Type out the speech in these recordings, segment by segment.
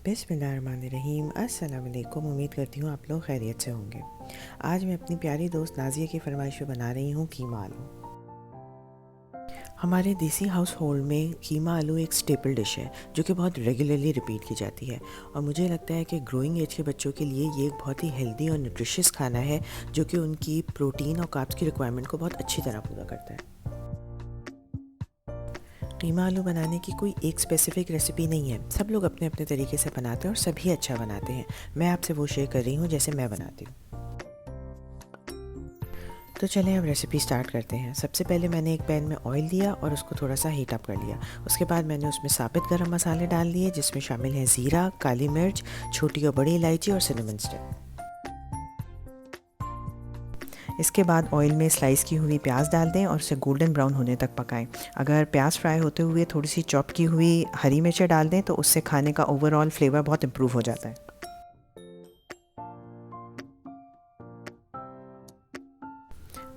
बिस्मिल्लाहिर्रहमानिर्रहीम। अस्सलाम वालेकुम। उम्मीद करती हूँ आप लोग खैरियत से होंगे। आज मैं अपनी प्यारी दोस्त नाज़िया की फरमाइश पे बना रही हूँ कीमा आलू। हमारे देसी हाउस होल्ड में कीमा आलू एक स्टेपल डिश है जो कि बहुत रेगुलरली रिपीट की जाती है और मुझे लगता है कि ग्रोइंग एज के बच्चों के लिए ये एक बहुत ही हेल्दी और न्यूट्रिशियस खाना है जो कि उनकी प्रोटीन और कार्ब्स की रिक्वायरमेंट को बहुत अच्छी तरह पूरा करता है। कीमा आलू बनाने की कोई एक स्पेसिफिक रेसिपी नहीं है, सब लोग अपने अपने तरीके से बनाते हैं और सभी अच्छा बनाते हैं। मैं आपसे वो शेयर कर रही हूँ जैसे मैं बनाती हूँ। तो चलें अब रेसिपी स्टार्ट करते हैं। सबसे पहले मैंने एक पैन में ऑयल दिया और उसको थोड़ा सा हीट अप कर लिया। उसके बाद मैंने उसमें साबित गरम मसाले डाल दिए जिसमें शामिल हैं ज़ीरा, काली मिर्च, छोटी और बड़ी इलायची और सिनेमन स्टिक। इसके बाद ऑयल में स्लाइस की हुई प्याज डाल दें और उसे गोल्डन ब्राउन होने तक पकाएं। अगर प्याज फ्राई होते हुए थोड़ी सी चॉप की हुई हरी मिर्चें डाल दें तो उससे खाने का ओवरऑल फ्लेवर बहुत इम्प्रूव हो जाता है।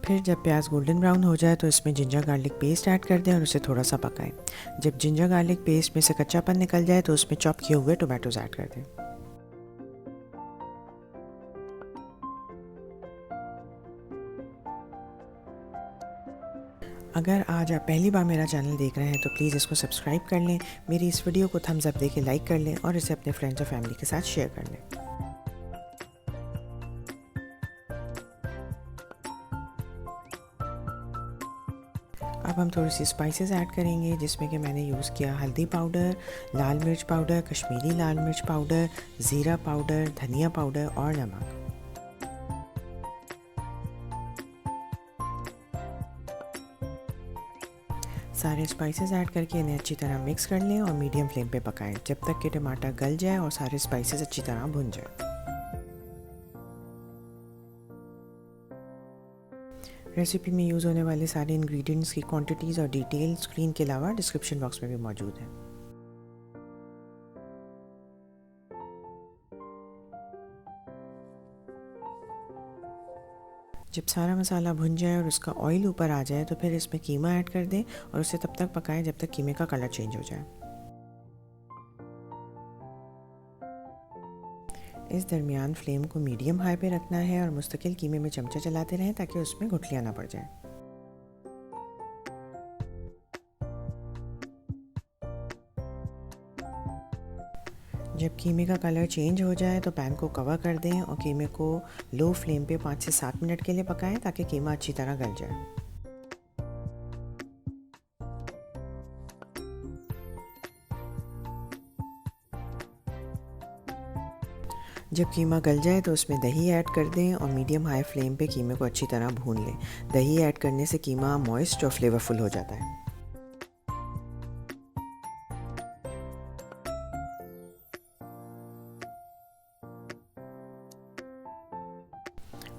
फिर जब प्याज गोल्डन ब्राउन हो जाए तो इसमें जिंजर गार्लिक पेस्ट ऐड कर दें और उसे थोड़ा सा पकाएं। जब जिंजर गार्लिक पेस्ट में से कच्चापन निकल जाए तो उसमें चॉप किए हुए टोमेटोज ऐड कर दें। अगर आज आप पहली बार मेरा चैनल देख रहे हैं तो प्लीज़ इसको सब्सक्राइब कर लें, मेरी इस वीडियो को थम्स अप देके लाइक कर लें और इसे अपने फ्रेंड्स और फैमिली के साथ शेयर कर लें। अब हम थोड़ी सी स्पाइसेस ऐड करेंगे जिसमें कि मैंने यूज़ किया हल्दी पाउडर, लाल मिर्च पाउडर, कश्मीरी लाल मिर्च पाउडर, ज़ीरा पाउडर, धनिया पाउडर और नमक। सारे स्पाइसेस ऐड करके इन्हें अच्छी तरह मिक्स कर लें और मीडियम फ्लेम पे पकाएं जब तक कि टमाटर गल जाए और सारे स्पाइसेस अच्छी तरह भुन जाए। रेसिपी में यूज़ होने वाले सारे इंग्रेडिएंट्स की क्वांटिटीज़ और डिटेल स्क्रीन के अलावा डिस्क्रिप्शन बॉक्स में भी मौजूद है। जब सारा मसाला भुन जाए और उसका ऑयल ऊपर आ जाए तो फिर इसमें कीमा ऐड कर दें और उसे तब तक पकाएं जब तक कीमे का कलर चेंज हो जाए। इस दरमियान फ्लेम को मीडियम हाई पे रखना है और मुस्तकिल कीमे में चमचा चलाते रहें ताकि उसमें गुठलियाँ ना पड़ जाए। जब कीमे का कलर चेंज हो जाए तो पैन को कवर कर दें और कीमे को लो फ्लेम पे 5 से 7 मिनट के लिए पकाएं ताकि कीमा अच्छी तरह गल जाए। जब कीमा गल जाए तो उसमें दही ऐड कर दें और मीडियम हाई फ्लेम पे कीमे को अच्छी तरह भून लें। दही ऐड करने से कीमा मॉइस्ट और फ्लेवरफुल हो जाता है।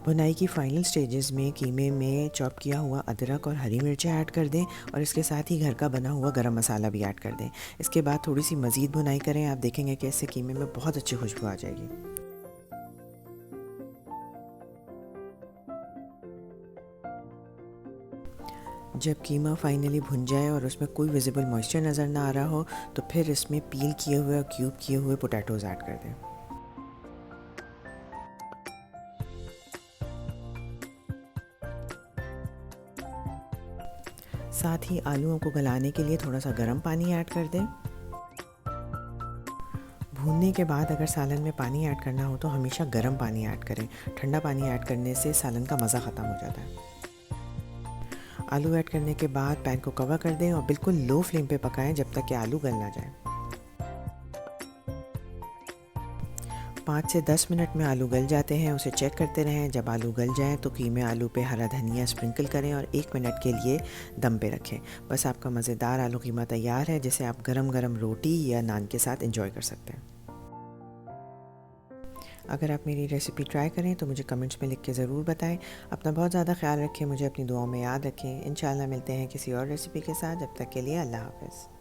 भुनाई की फाइनल स्टेजेस में कीमे में चॉप किया हुआ अदरक और हरी मिर्चें ऐड कर दें और इसके साथ ही घर का बना हुआ गरम मसाला भी ऐड कर दें। इसके बाद थोड़ी सी मज़ीद भुनाई करें, आप देखेंगे कि इससे कीमे में बहुत अच्छी खुशबू आ जाएगी। जब कीमा फाइनली भुन जाए और उसमें कोई विजिबल मॉइस्चर नज़र ना आ रहा हो तो फिर इसमें पील किए हुए और क्यूब किए हुए पोटैटोज़ ऐड कर दें। साथ ही आलूओं को गलाने के लिए थोड़ा सा गर्म पानी ऐड कर दें। भूनने के बाद अगर सालन में पानी ऐड करना हो तो हमेशा गर्म पानी ऐड करें। ठंडा पानी ऐड करने से सालन का मज़ा ख़त्म हो जाता है। आलू ऐड करने के बाद पैन को कवर कर दें और बिल्कुल लो फ्लेम पे पकाएं जब तक कि आलू गल ना जाए। 5 से 10 मिनट में आलू गल जाते हैं, उसे चेक करते रहें। जब आलू गल जाएं तो कीमे आलू पे हरा धनिया स्प्रिंकल करें और 1 मिनट के लिए दम पे रखें। बस आपका मज़ेदार आलू कीमा तैयार है जिसे आप गरम गरम रोटी या नान के साथ एंजॉय कर सकते हैं। अगर आप मेरी रेसिपी ट्राई करें तो मुझे कमेंट्स में लिख के ज़रूर बताएं। अपना बहुत ज़्यादा ख्याल रखें, मुझे अपनी दुआओं में याद रखें। इंशाल्लाह मिलते हैं किसी और रेसिपी के साथ। जब तक के लिए अल्लाह हाफ़िज़।